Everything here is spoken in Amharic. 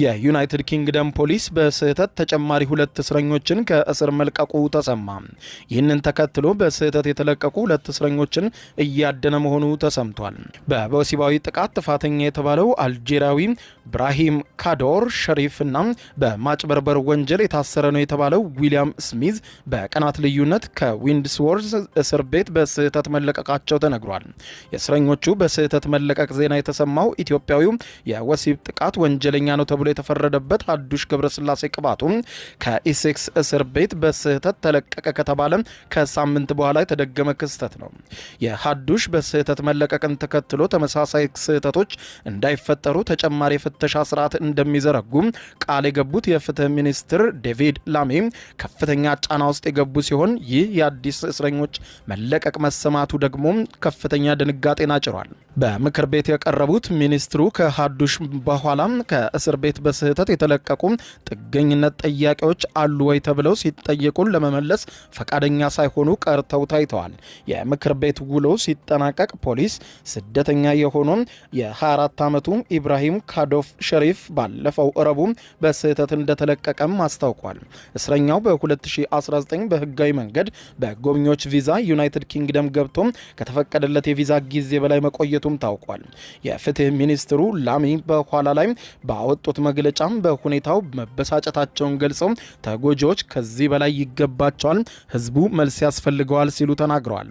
የዩናይትድ ኪንግደም ፖሊስ በስህተት ተጨማሪ 2 እስረኞችን ከእስር መልቀቁ ተሰማ። ይህንን ተከትሎ በስህተት የተለቀቁ 2 እስረኞችን እያደነ መሆኑ ተሰምቷል። በወሲባዊ ጥቃት ጥፋተኛ የተባለው አልጄሪያዊ ብራሂም ካዶር ሸሪፍና በማጭበርበር ወንጀል የታሰረ ነው የተባለው ዊሊያም ስሚዝ በቀናት ልዩነት ከዊንድስወርዝ እስር ቤት በስህተት መለቀቃቸው ተነግሯል። የእስረኞቹ በስህተት መለቀቅ ዜና የተሰማው ኢትዮጵያዊው የወሲብ ጥቃት ወንጀለኛ ነው ተብሎ የተፈረደበት ሀዱሽ ገብረስላሴ ቅባቱ ከኢሴክስ እስር ቤት በስህተት ተለቀቀ ከተባለ ከሳምንት በኋላ የተደገመ ክስተት ነው። የሀዱሽ በስህተት መለቀቅን ተከትሎ ተመሳሳይ ስህተቶች እንዳይፈጠሩ ተጨማሪ የፍተሻ ስርዓት እንደሚዘረጉ ቃል የገቡት የፍትህ ሚኒስትር ዴቪድ ላሜ ከፍተኛ ጫና ውስጥ የገቡ ሲሆን ይህ የአዲስ እስረኞች መለቀቅ መሰማቱ ደግሞ ከፍተኛ ድንጋጤን አጭሯል። በምክር ቤት የቀረቡት ሚኒስትሩ ከሀዱሽ በኋላ ከእስር ቤት በስህተት የተለቀቁ ጥገኝነት ጠያቂዎች አሉ ወይ ተብለው ሲጠየቁን ለመመለስ ፈቃደኛ ሳይሆኑ ቀርተው ታይተዋል። የምክር ቤት ውሎ ሲጠናቀቅ ፖሊስ ስደተኛ የሆነው የ24 ዓመቱ ኢብራሂም ካዶፍ ሸሪፍ ባለፈው ረቡዕ በስህተት እንደተለቀቀም አስታውቋል። እስረኛው በ2019 በህጋዊ መንገድ በጎብኚዎች ቪዛ ዩናይትድ ኪንግደም ገብቶ ከተፈቀደለት የቪዛ ጊዜ በላይ መቆየቱም ታውቋል። የፍትህ ሚኒስትሩ ላሚ በኋላ ላይ ባወጡት መግለጫም በሁኔታው መበሳጨታቸውን ገልጸው ተጎጂዎች ከዚህ በላይ ይገባቸዋል፣ ህዝቡ መልስ ያስፈልገዋል ሲሉ ተናግረዋል።